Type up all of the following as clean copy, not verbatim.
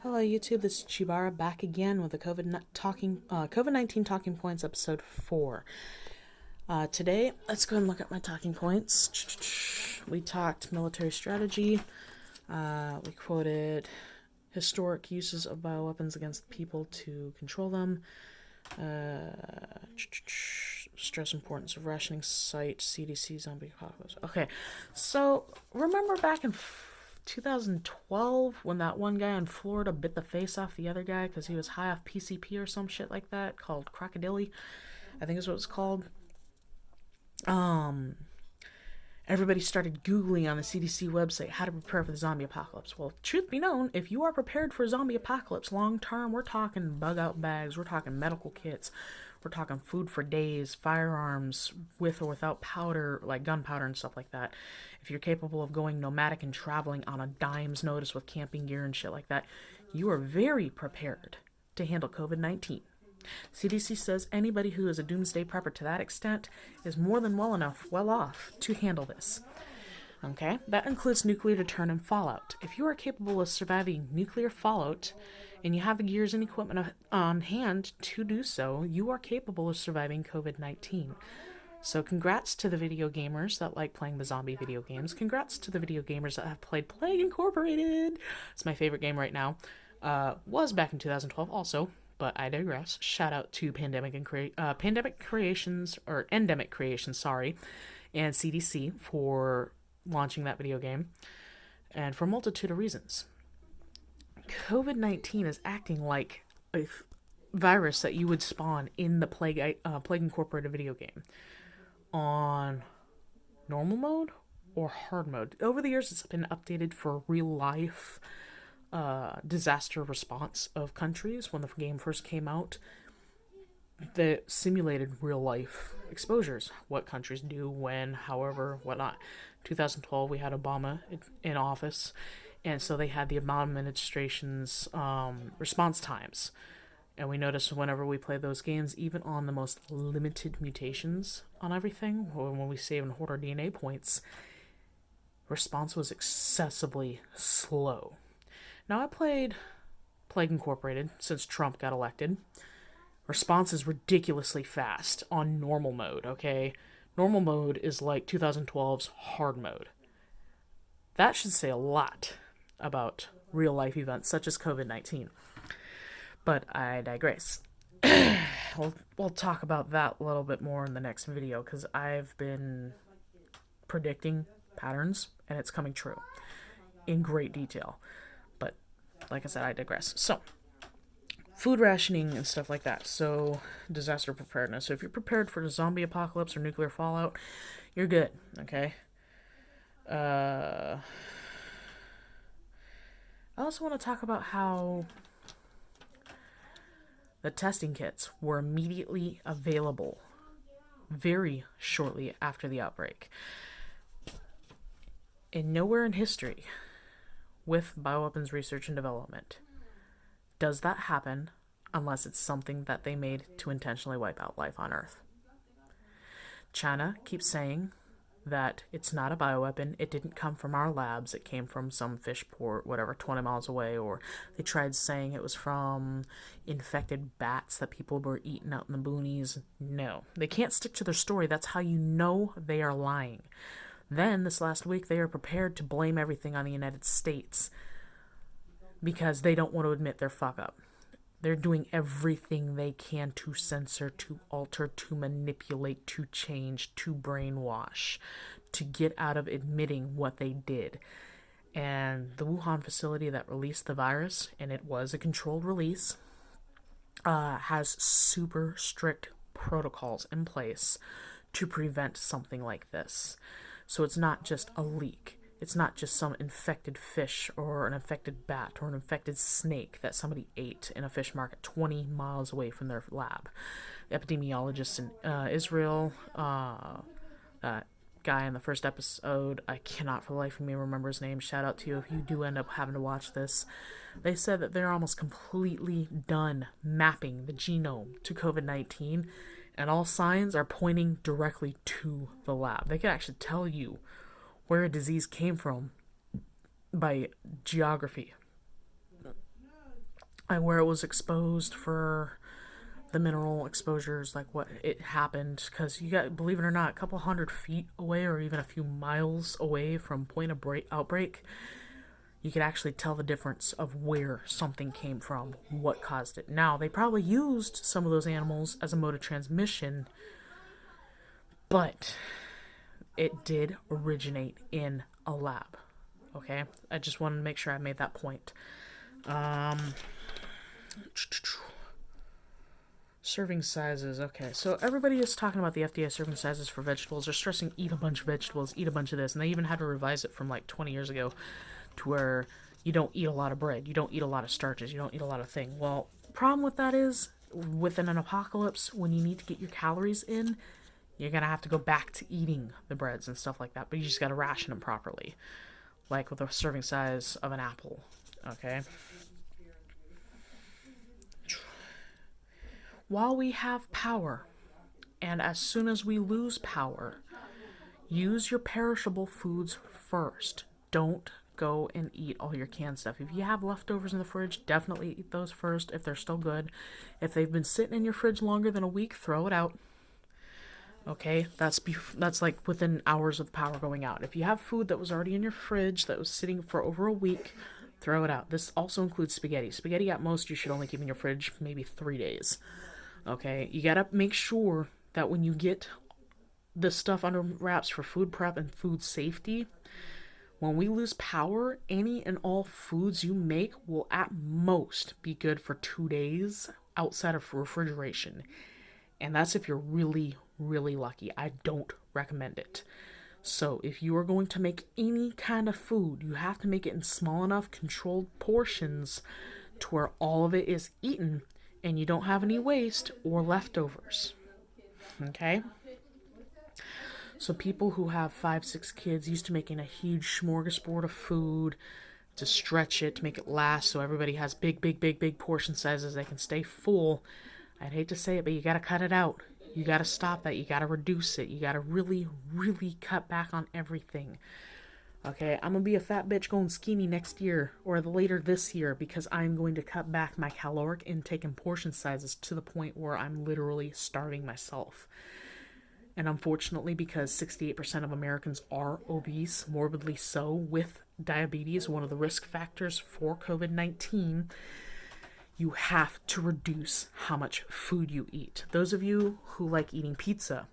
Hello YouTube, this is Chibara back again with the COVID-19 Talking Points episode 4. Today, let's go and look at my talking points. We talked military strategy. We quoted historic uses of bioweapons against people to control them. Stress importance of rationing site, CDC, zombie apocalypse. Okay, so remember back in 2012 when that one guy in Florida bit the face off the other guy because he was high off PCP or some shit like that, called crocodile, I think is what it's called. Everybody started Googling on the CDC website how to prepare for the zombie apocalypse. Well, truth be known, if you are prepared for a zombie apocalypse long term, we're talking bug out bags, we're talking medical kits, we're talking food for days, firearms with or without powder, like gunpowder and stuff like that. If you're capable of going nomadic and traveling on a dime's notice with camping gear and shit like that, you are very prepared to handle COVID-19. CDC says anybody who is a doomsday prepper to that extent is more than well off to handle this. Okay? That includes nuclear deterrent and fallout. If you are capable of surviving nuclear fallout and you have the gears and equipment on hand to do so, you are capable of surviving COVID-19. So congrats to the video gamers that like playing the zombie video games. Congrats to the video gamers that have played Plague Incorporated. It's my favorite game right now. Was back in 2012 also. But I digress. Shout out to Endemic Creations, and CDC for launching that video game, and for a multitude of reasons. COVID-19 is acting like a virus that you would spawn in the Plague Incorporated video game on normal mode or hard mode. Over the years, it's been updated for real life disaster response of countries. When the game first came out, they simulated real life exposures, what countries do, when, however, whatnot. 2012, we had Obama in office, and so they had the Obama administration's response times. And we noticed whenever we played those games, even on the most limited mutations on everything, or when we save and hoard our DNA points, response was excessively slow. Now, I played Plague Incorporated since Trump got elected. Response is ridiculously fast on normal mode, okay? Normal mode is like 2012's hard mode. That should say a lot about real-life events such as COVID-19. But I digress. We'll talk about that a little bit more in the next video, because I've been predicting patterns, and it's coming true in great detail. But like I said, I digress. So, food rationing and stuff like that. So, disaster preparedness. So if you're prepared for the zombie apocalypse or nuclear fallout, you're good, okay? I also want to talk about how the testing kits were immediately available very shortly after the outbreak. And nowhere in history with bioweapons research and development does that happen unless it's something that they made to intentionally wipe out life on Earth. China keeps saying that it's not a bioweapon, it didn't come from our labs, it came from some fish port, whatever, 20 miles away, or they tried saying it was from infected bats that people were eating out in the boonies. No, they can't stick to their story. That's how you know they are lying. Then, this last week, they are prepared to blame everything on the United States because they don't want to admit their fuck up. They're doing everything they can to censor, to alter, to manipulate, to change, to brainwash, to get out of admitting what they did. And the Wuhan facility that released the virus, and it was a controlled release, has super strict protocols in place to prevent something like this. So it's not just a leak. It's not just some infected fish or an infected bat or an infected snake that somebody ate in a fish market 20 miles away from their lab. Epidemiologists in Israel, that guy in the first episode, I cannot for the life of me remember his name. Shout out to you if you do end up having to watch this. They said that they're almost completely done mapping the genome to COVID-19, and all signs are pointing directly to the lab. They can actually tell you where a disease came from by geography. like where it was exposed for the mineral exposures, like what it happened, because you got, believe it or not, a couple 100 feet away or even a few miles away from point of outbreak, you could actually tell the difference of where something came from, what caused it. Now, they probably used some of those animals as a mode of transmission, but it did originate in a lab. Okay? I just wanted to make sure I made that point. Serving sizes. Okay, so everybody is talking about the FDA serving sizes for vegetables. They're stressing eat a bunch of vegetables, eat a bunch of this, and they even had to revise it from like 20 years ago to where you don't eat a lot of bread, you don't eat a lot of starches, you don't eat a lot of things. Well, problem with that is, within an apocalypse, when you need to get your calories in, you're gonna have to go back to eating the breads and stuff like that, but you just gotta ration them properly, like with a serving size of an apple. Okay. While we have power, and as soon as we lose power, use your perishable foods first. Don't go and eat all your canned stuff. If you have leftovers in the fridge, definitely eat those first if they're still good. If they've been sitting in your fridge longer than a week, throw it out. Okay, that's like within hours of the power going out. If you have food that was already in your fridge that was sitting for over a week, throw it out. This also includes spaghetti. Spaghetti at most you should only keep in your fridge maybe 3 days. Okay, you gotta make sure that when you get this stuff under wraps for food prep and food safety, when we lose power, any and all foods you make will at most be good for 2 days outside of refrigeration. And that's if you're really, really lucky. I don't recommend it. So if you are going to make any kind of food, you have to make it in small enough controlled portions to where all of it is eaten and you don't have any waste or leftovers. Okay? So people who have 5, 6 kids used to making a huge smorgasbord of food to stretch it, to make it last so everybody has big portion sizes, they can stay full. I'd hate to say it, but you gotta cut it out. You gotta stop that. You gotta reduce it. You gotta really, really cut back on everything. Okay, I'm gonna be a fat bitch going skinny next year or later this year because I'm going to cut back my caloric intake and portion sizes to the point where I'm literally starving myself. And unfortunately, because 68% of Americans are obese, morbidly so, with diabetes, one of the risk factors for COVID-19, you have to reduce how much food you eat. Those of you who like eating pizza,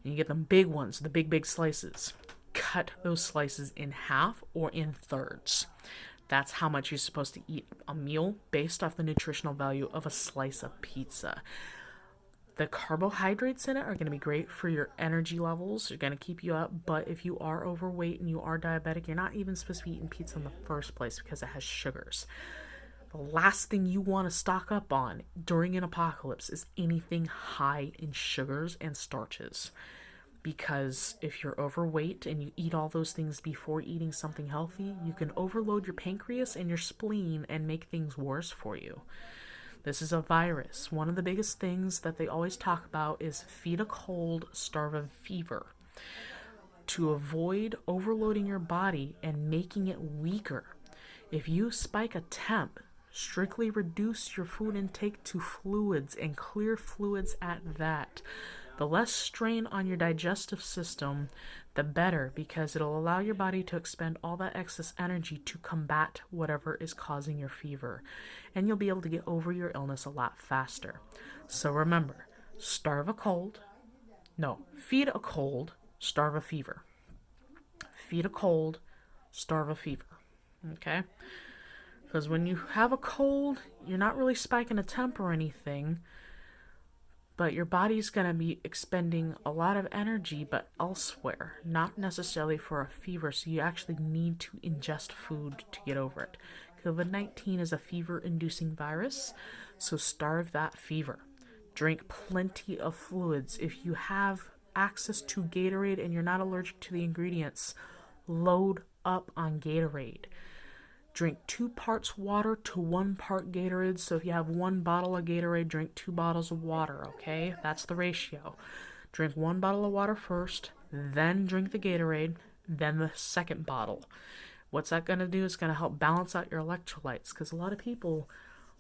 and you get them big ones, the big slices, cut those slices in half or in thirds. That's how much you're supposed to eat a meal based off the nutritional value of a slice of pizza. The carbohydrates in it are going to be great for your energy levels. They're going to keep you up. But if you are overweight and you are diabetic, you're not even supposed to be eating pizza in the first place because it has sugars. The last thing you want to stock up on during an apocalypse is anything high in sugars and starches. Because if you're overweight and you eat all those things before eating something healthy, you can overload your pancreas and your spleen and make things worse for you. This is a virus. One of the biggest things that they always talk about is feed a cold, starve of fever. To avoid overloading your body and making it weaker, if you spike a temp, strictly reduce your food intake to fluids and clear fluids at that. The less strain on your digestive system, the better, because it'll allow your body to expend all that excess energy to combat whatever is causing your fever. And you'll be able to get over your illness a lot faster. So remember, feed a cold, starve a fever. Feed a cold, starve a fever. Okay? Because when you have a cold, you're not really spiking a temp or anything, but your body's going to be expending a lot of energy, but elsewhere, not necessarily for a fever, so you actually need to ingest food to get over it. COVID-19 is a fever-inducing virus, so starve that fever. Drink plenty of fluids. If you have access to Gatorade and you're not allergic to the ingredients, load up on Gatorade. Drink 2 parts water to 1 part Gatorade. So if you have 1 bottle of Gatorade, drink 2 bottles of water, okay? That's the ratio. Drink 1 bottle of water first, then drink the Gatorade, then the second bottle. What's that going to do? It's going to help balance out your electrolytes, because a lot of people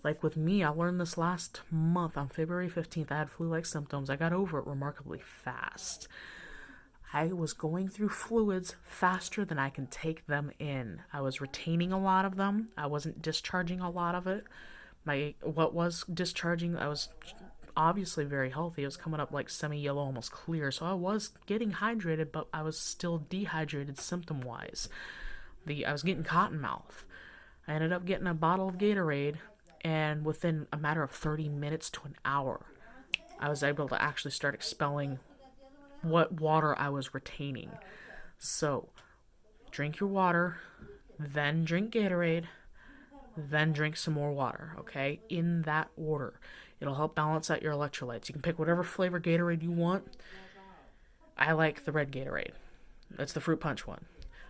Like with me, I learned this last month on February 15th. I had flu-like symptoms. I got over it remarkably fast. I was going through fluids faster than I can take them in. I was retaining a lot of them. I wasn't discharging a lot of it. What was discharging, I was obviously very healthy. It was coming up like semi-yellow, almost clear. So I was getting hydrated, but I was still dehydrated symptom-wise. I was getting cotton mouth. I ended up getting a bottle of Gatorade, and within a matter of 30 minutes to an hour, I was able to actually start expelling what water I was retaining. So, drink your water, then drink Gatorade, then drink some more water, okay? In that order. It'll help balance out your electrolytes. You can pick whatever flavor Gatorade you want. I like the red Gatorade. That's the fruit punch one.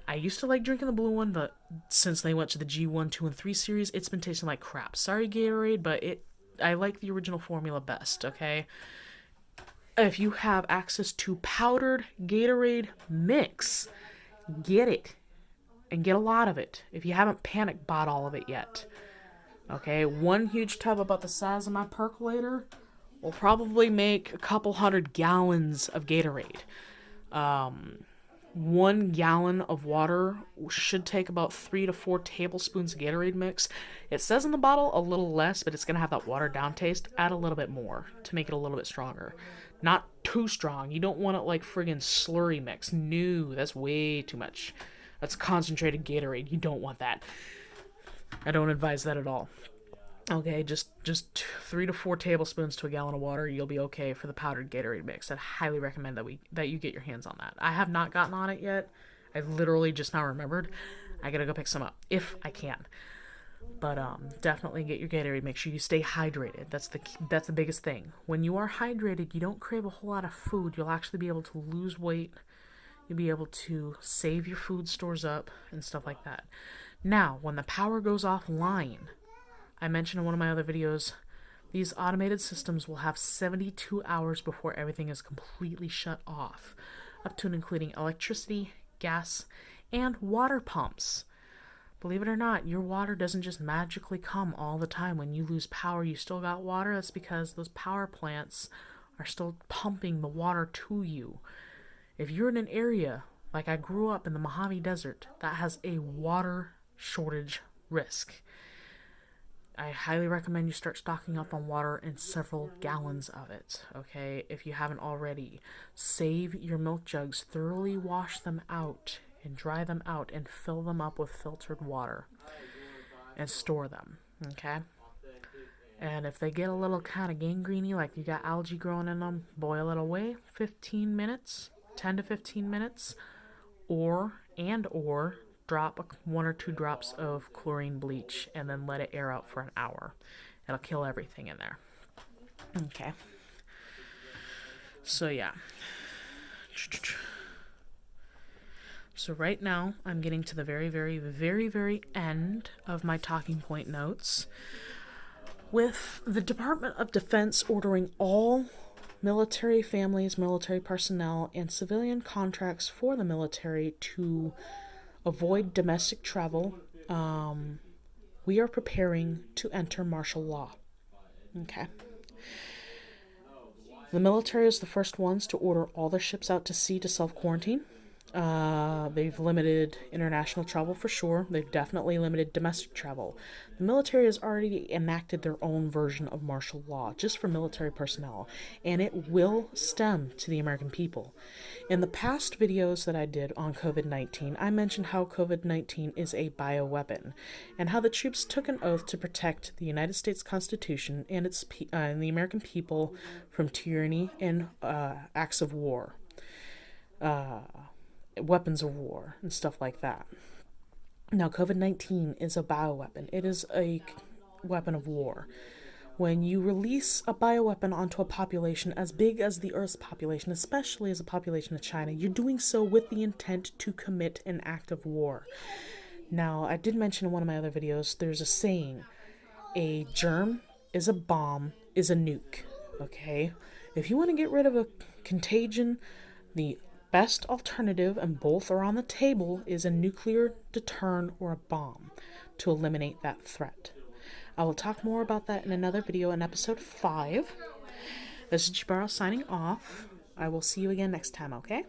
I used to like drinking the blue one, but since they went to the G1, 2, and 3 series, it's been tasting like crap. Sorry, Gatorade, but I like the original formula best, okay? If you have access to powdered Gatorade mix, get it. And get a lot of it. If you haven't panic bought all of it yet. Okay, one huge tub about the size of my percolator will probably make a couple 100 gallons of Gatorade. 1 gallon of water should take about 3 to 4 tablespoons of Gatorade mix. It says in the bottle a little less, but it's going to have that watered down taste. Add a little bit more to make it a little bit stronger. Not too strong. You don't want it like friggin' slurry mix. No, that's way too much. That's concentrated Gatorade. You don't want that. I don't advise that at all. Okay, just 3 to 4 tablespoons to a gallon of water. You'll be okay for the powdered Gatorade mix. I'd highly recommend that you get your hands on that. I have not gotten on it yet. I literally just now remembered. I gotta go pick some up if I can. But definitely get your Gatorade. Make sure you stay hydrated. That's the biggest thing. When you are hydrated, you don't crave a whole lot of food. You'll actually be able to lose weight. You'll be able to save your food stores up and stuff like that. Now, when the power goes offline, I mentioned in one of my other videos, these automated systems will have 72 hours before everything is completely shut off, up to and including electricity, gas, and water pumps. Believe it or not, your water doesn't just magically come all the time. When you lose power, you still got water. That's because those power plants are still pumping the water to you. If you're in an area, like I grew up in the Mojave Desert, that has a water shortage risk, I highly recommend you start stocking up on water and several gallons of it, okay? If you haven't already, save your milk jugs, thoroughly wash them out and dry them out and fill them up with filtered water and store them, okay? And if they get a little kind of gangreney, like you got algae growing in them, boil it away 15 minutes, 10 to 15 minutes, or drop 1 or 2 drops of chlorine bleach and then let it air out for an hour. It'll kill everything in there. Okay. So yeah. So right now, I'm getting to the very, very, very, very end of my talking point notes, with the Department of Defense ordering all military families, military personnel, and civilian contracts for the military to avoid domestic travel. We are preparing to enter martial law. Okay. The military is the first ones to order all their ships out to sea to self-quarantine. They've limited international travel for sure. They've definitely limited domestic travel. The military has already enacted their own version of martial law just for military personnel, and it will stem to the American people. In the past videos that I did on COVID-19, I mentioned how COVID-19 is a bioweapon, and how the troops took an oath to protect the United States Constitution and and the American people from tyranny and acts of war. Weapons of war and stuff like that. Now, COVID-19 is a bioweapon. It is a weapon of war. When you release a bioweapon onto a population as big as the Earth's population, especially as a population of China, you're doing so with the intent to commit an act of war. Now, I did mention in one of my other videos, there's a saying, a germ is a bomb is a nuke, okay? If you want to get rid of a contagion, the best alternative, and both are on the table, is a nuclear deterrent or a bomb to eliminate that threat. I will talk more about that in another video in episode 5. This is Jabara signing off. I will see you again next time, okay?